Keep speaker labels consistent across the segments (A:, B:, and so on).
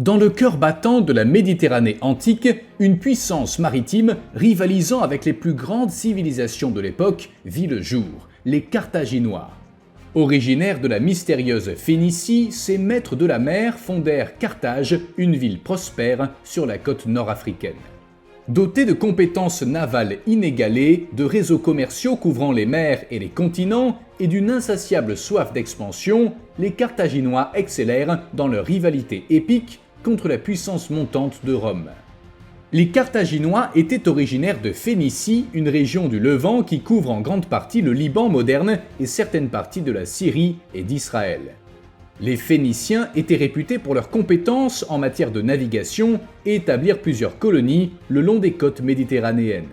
A: Dans le cœur battant de la Méditerranée antique, une puissance maritime rivalisant avec les plus grandes civilisations de l'époque vit le jour, les Carthaginois. Originaires de la mystérieuse Phénicie, ces maîtres de la mer fondèrent Carthage, une ville prospère sur la côte nord-africaine. Dotés de compétences navales inégalées, de réseaux commerciaux couvrant les mers et les continents et d'une insatiable soif d'expansion, les Carthaginois excellèrent dans leur rivalité épique contre la puissance montante de Rome. Les Carthaginois étaient originaires de Phénicie, une région du Levant qui couvre en grande partie le Liban moderne et certaines parties de la Syrie et d'Israël. Les Phéniciens étaient réputés pour leurs compétences en matière de navigation et établirent plusieurs colonies le long des côtes méditerranéennes.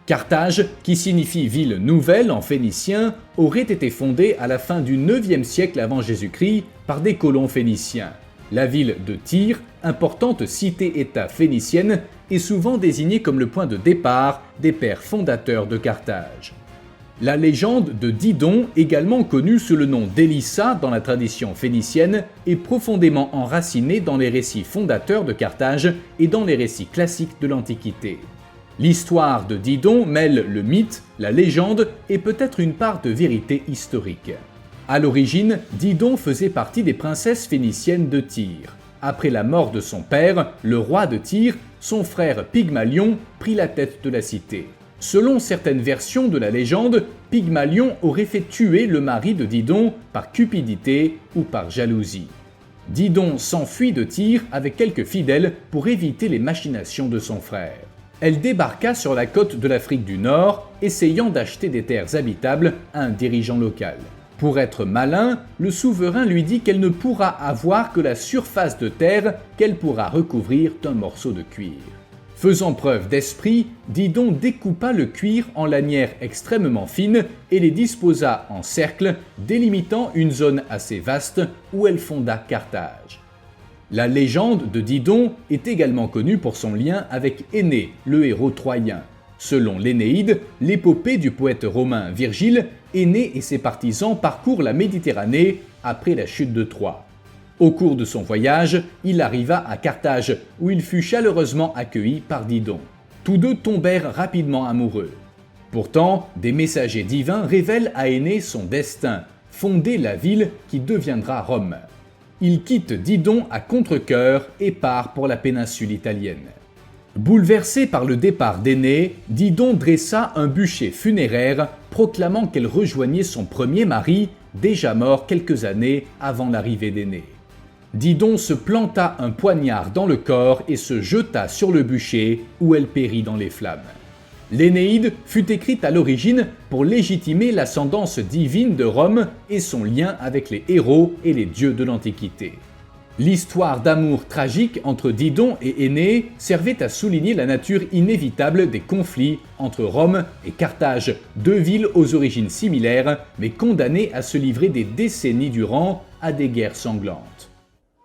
A: Carthage, qui signifie ville nouvelle en phénicien, aurait été fondée à la fin du IXe siècle avant Jésus-Christ par des colons phéniciens. La ville de Tyr, importante cité-État phénicienne, est souvent désignée comme le point de départ des pères fondateurs de Carthage. La légende de Didon, également connue sous le nom d'Élissa dans la tradition phénicienne, est profondément enracinée dans les récits fondateurs de Carthage et dans les récits classiques de l'Antiquité. L'histoire de Didon mêle le mythe, la légende et peut-être une part de vérité historique. À l'origine, Didon faisait partie des princesses phéniciennes de Tyr. Après la mort de son père, le roi de Tyr, son frère Pygmalion prit la tête de la cité. Selon certaines versions de la légende, Pygmalion aurait fait tuer le mari de Didon par cupidité ou par jalousie. Didon s'enfuit de Tyr avec quelques fidèles pour éviter les machinations de son frère. Elle débarqua sur la côte de l'Afrique du Nord, essayant d'acheter des terres habitables à un dirigeant local. Pour être malin, le souverain lui dit qu'elle ne pourra avoir que la surface de terre qu'elle pourra recouvrir d'un morceau de cuir. Faisant preuve d'esprit, Didon découpa le cuir en lanières extrêmement fines et les disposa en cercle, délimitant une zone assez vaste où elle fonda Carthage. La légende de Didon est également connue pour son lien avec Énée, le héros troyen. Selon l'Énéide, l'épopée du poète romain Virgile, Énée et ses partisans parcourent la Méditerranée après la chute de Troie. Au cours de son voyage, il arriva à Carthage, où il fut chaleureusement accueilli par Didon. Tous deux tombèrent rapidement amoureux. Pourtant, des messagers divins révèlent à Énée son destin, fonder la ville qui deviendra Rome. Il quitte Didon à contre-cœur et part pour la péninsule italienne. Bouleversé par le départ d'Énée, Didon dressa un bûcher funéraire proclamant qu'elle rejoignait son premier mari, déjà mort quelques années avant l'arrivée d'Énée. Didon se planta un poignard dans le corps et se jeta sur le bûcher où elle périt dans les flammes. L'Énéide fut écrite à l'origine pour légitimer l'ascendance divine de Rome et son lien avec les héros et les dieux de l'Antiquité. L'histoire d'amour tragique entre Didon et Énée servait à souligner la nature inévitable des conflits entre Rome et Carthage, deux villes aux origines similaires mais condamnées à se livrer des décennies durant à des guerres sanglantes.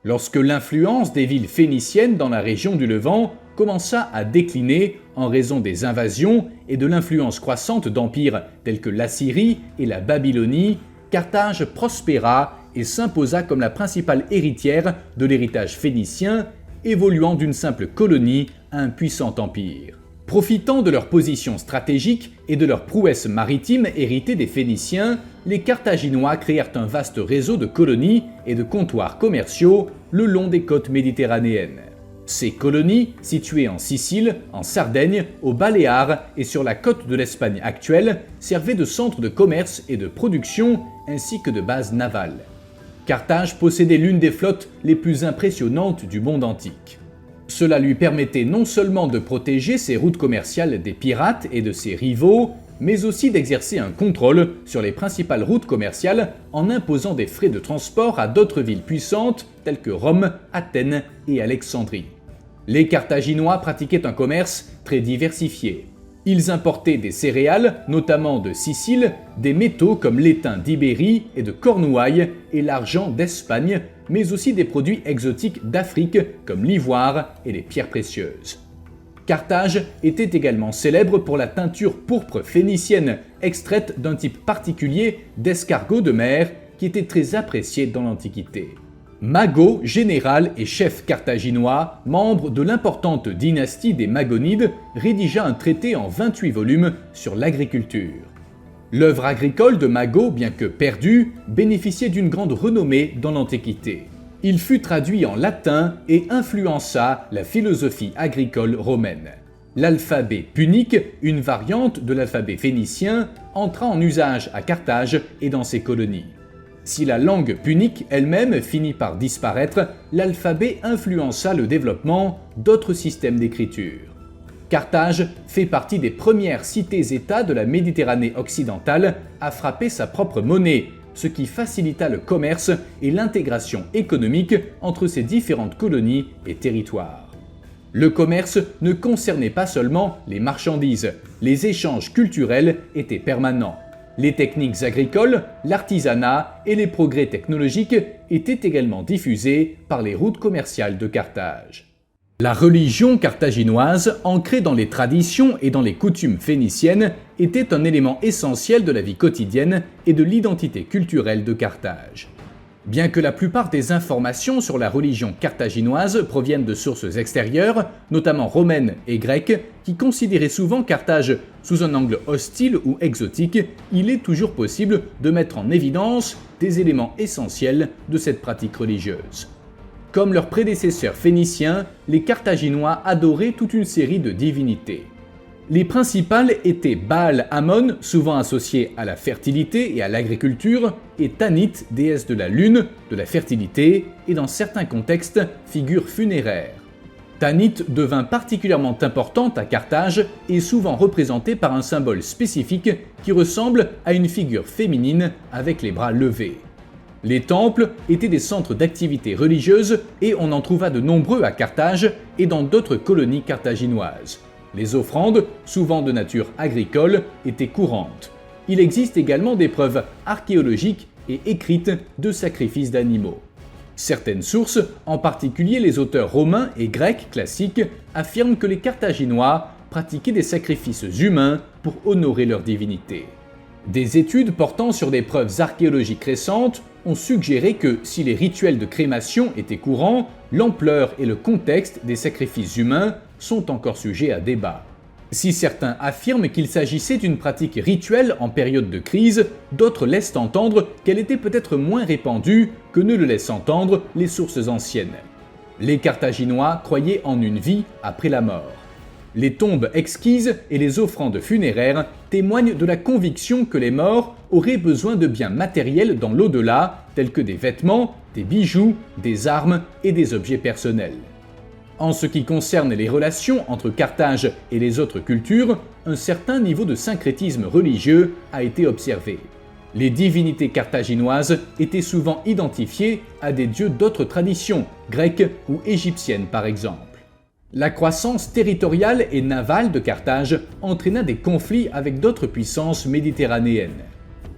A: Lorsque l'influence des villes phéniciennes dans la région du Levant commença à décliner en raison des invasions et de l'influence croissante d'empires tels que l'Assyrie et la Babylonie, Carthage prospéra et s'imposa comme la principale héritière de l'héritage phénicien, évoluant d'une simple colonie à un puissant empire. Profitant de leur position stratégique et de leur prouesse maritime héritée des Phéniciens, les Carthaginois créèrent un vaste réseau de colonies et de comptoirs commerciaux le long des côtes méditerranéennes. Ces colonies, situées en Sicile, en Sardaigne, aux Baléares et sur la côte de l'Espagne actuelle, servaient de centres de commerce et de production ainsi que de bases navales. Carthage possédait l'une des flottes les plus impressionnantes du monde antique. Cela lui permettait non seulement de protéger ses routes commerciales des pirates et de ses rivaux, mais aussi d'exercer un contrôle sur les principales routes commerciales en imposant des frais de transport à d'autres villes puissantes telles que Rome, Athènes et Alexandrie. Les Carthaginois pratiquaient un commerce très diversifié. Ils importaient des céréales, notamment de Sicile, des métaux comme l'étain d'Ibérie et de Cornouailles et l'argent d'Espagne, mais aussi des produits exotiques d'Afrique comme l'ivoire et les pierres précieuses. Carthage était également célèbre pour la teinture pourpre phénicienne, extraite d'un type particulier d'escargot de mer qui était très apprécié dans l'Antiquité. Mago, général et chef carthaginois, membre de l'importante dynastie des Magonides, rédigea un traité en 28 volumes sur l'agriculture. L'œuvre agricole de Mago, bien que perdue, bénéficiait d'une grande renommée dans l'Antiquité. Il fut traduit en latin et influença la philosophie agricole romaine. L'alphabet punique, une variante de l'alphabet phénicien, entra en usage à Carthage et dans ses colonies. Si la langue punique elle-même finit par disparaître, l'alphabet influença le développement d'autres systèmes d'écriture. Carthage fait partie des premières cités-États de la Méditerranée occidentale à frapper sa propre monnaie, ce qui facilita le commerce et l'intégration économique entre ses différentes colonies et territoires. Le commerce ne concernait pas seulement les marchandises, les échanges culturels étaient permanents. Les techniques agricoles, l'artisanat et les progrès technologiques étaient également diffusés par les routes commerciales de Carthage. La religion carthaginoise, ancrée dans les traditions et dans les coutumes phéniciennes, était un élément essentiel de la vie quotidienne et de l'identité culturelle de Carthage. Bien que la plupart des informations sur la religion carthaginoise proviennent de sources extérieures, notamment romaines et grecques, qui considéraient souvent Carthage sous un angle hostile ou exotique, il est toujours possible de mettre en évidence des éléments essentiels de cette pratique religieuse. Comme leurs prédécesseurs phéniciens, les Carthaginois adoraient toute une série de divinités. Les principales étaient Baal-Amon, souvent associé à la fertilité et à l'agriculture, et Tanit, déesse de la lune, de la fertilité, et dans certains contextes, figure funéraire. Tanit devint particulièrement importante à Carthage et souvent représentée par un symbole spécifique qui ressemble à une figure féminine avec les bras levés. Les temples étaient des centres d'activité religieuse et on en trouva de nombreux à Carthage et dans d'autres colonies carthaginoises. Les offrandes, souvent de nature agricole, étaient courantes. Il existe également des preuves archéologiques et écrites de sacrifices d'animaux. Certaines sources, en particulier les auteurs romains et grecs classiques, affirment que les Carthaginois pratiquaient des sacrifices humains pour honorer leur divinité. Des études portant sur des preuves archéologiques récentes ont suggéré que si les rituels de crémation étaient courants, l'ampleur et le contexte des sacrifices humains sont encore sujets à débat. Si certains affirment qu'il s'agissait d'une pratique rituelle en période de crise, d'autres laissent entendre qu'elle était peut-être moins répandue que ne le laissent entendre les sources anciennes. Les Carthaginois croyaient en une vie après la mort. Les tombes exquises et les offrandes funéraires témoignent de la conviction que les morts auraient besoin de biens matériels dans l'au-delà, tels que des vêtements, des bijoux, des armes et des objets personnels. En ce qui concerne les relations entre Carthage et les autres cultures, un certain niveau de syncrétisme religieux a été observé. Les divinités carthaginoises étaient souvent identifiées à des dieux d'autres traditions, grecques ou égyptiennes par exemple. La croissance territoriale et navale de Carthage entraîna des conflits avec d'autres puissances méditerranéennes.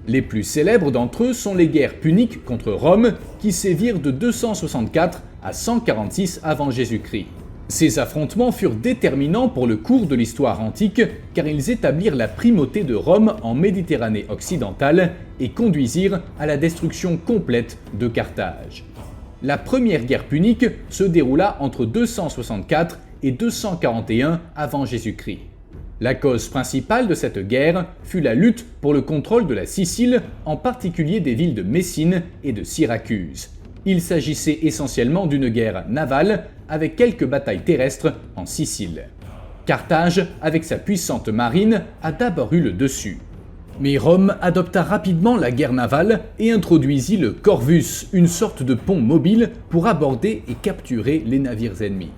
A: Les plus célèbres d'entre eux sont les guerres puniques contre Rome qui sévirent de 264 à 146 avant Jésus-Christ. Ces affrontements furent déterminants pour le cours de l'histoire antique car ils établirent la primauté de Rome en Méditerranée occidentale et conduisirent à la destruction complète de Carthage. La première guerre punique se déroula entre 264 et 241 avant Jésus-Christ. La cause principale de cette guerre fut la lutte pour le contrôle de la Sicile, en particulier des villes de Messine et de Syracuse. Il s'agissait essentiellement d'une guerre navale avec quelques batailles terrestres en Sicile. Carthage, avec sa puissante marine, a d'abord eu le dessus. Mais Rome adopta rapidement la guerre navale et introduisit le Corvus, une sorte de pont mobile pour aborder et capturer les navires ennemis.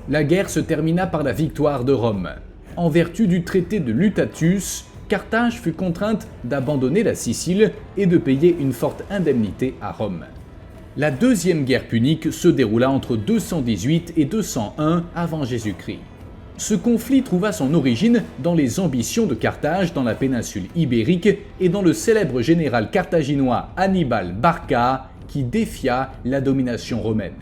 A: La guerre se termina par la victoire de Rome. En vertu du traité de Lutatus, Carthage fut contrainte d'abandonner la Sicile et de payer une forte indemnité à Rome. La deuxième guerre punique se déroula entre 218 et 201 avant Jésus-Christ. Ce conflit trouva son origine dans les ambitions de Carthage dans la péninsule ibérique et dans le célèbre général carthaginois Hannibal Barca qui défia la domination romaine.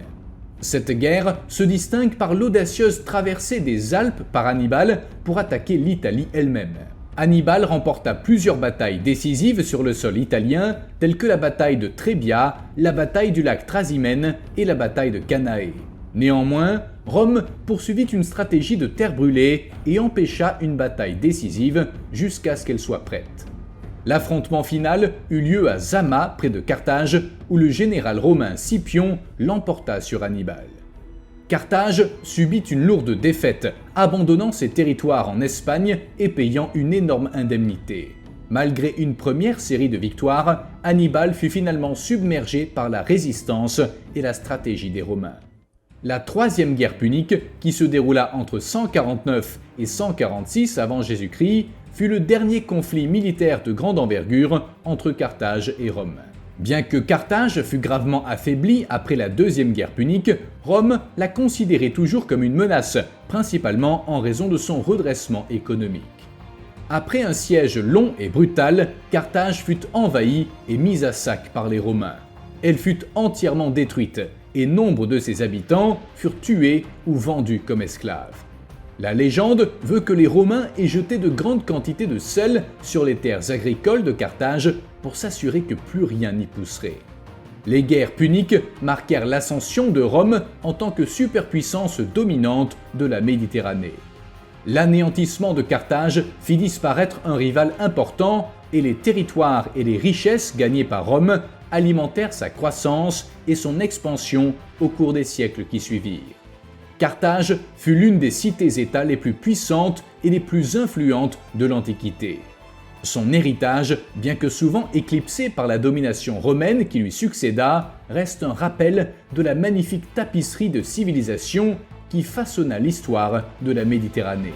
A: Cette guerre se distingue par l'audacieuse traversée des Alpes par Hannibal pour attaquer l'Italie elle-même. Hannibal remporta plusieurs batailles décisives sur le sol italien, telles que la bataille de Trebia, la bataille du lac Trasimène et la bataille de Cannae. Néanmoins, Rome poursuivit une stratégie de terre brûlée et empêcha une bataille décisive jusqu'à ce qu'elle soit prête. L'affrontement final eut lieu à Zama, près de Carthage, où le général romain Scipion l'emporta sur Hannibal. Carthage subit une lourde défaite, abandonnant ses territoires en Espagne et payant une énorme indemnité. Malgré une première série de victoires, Hannibal fut finalement submergé par la résistance et la stratégie des Romains. La troisième guerre punique, qui se déroula entre 149 et 146 avant Jésus-Christ, fut le dernier conflit militaire de grande envergure entre Carthage et Rome. Bien que Carthage fût gravement affaiblie après la deuxième guerre punique, Rome la considérait toujours comme une menace, principalement en raison de son redressement économique. Après un siège long et brutal, Carthage fut envahie et mise à sac par les Romains. Elle fut entièrement détruite et nombre de ses habitants furent tués ou vendus comme esclaves. La légende veut que les Romains aient jeté de grandes quantités de sel sur les terres agricoles de Carthage pour s'assurer que plus rien n'y pousserait. Les guerres puniques marquèrent l'ascension de Rome en tant que superpuissance dominante de la Méditerranée. L'anéantissement de Carthage fit disparaître un rival important et les territoires et les richesses gagnés par Rome alimentèrent sa croissance et son expansion au cours des siècles qui suivirent. Carthage fut l'une des cités-États les plus puissantes et les plus influentes de l'Antiquité. Son héritage, bien que souvent éclipsé par la domination romaine qui lui succéda, reste un rappel de la magnifique tapisserie de civilisation qui façonna l'histoire de la Méditerranée.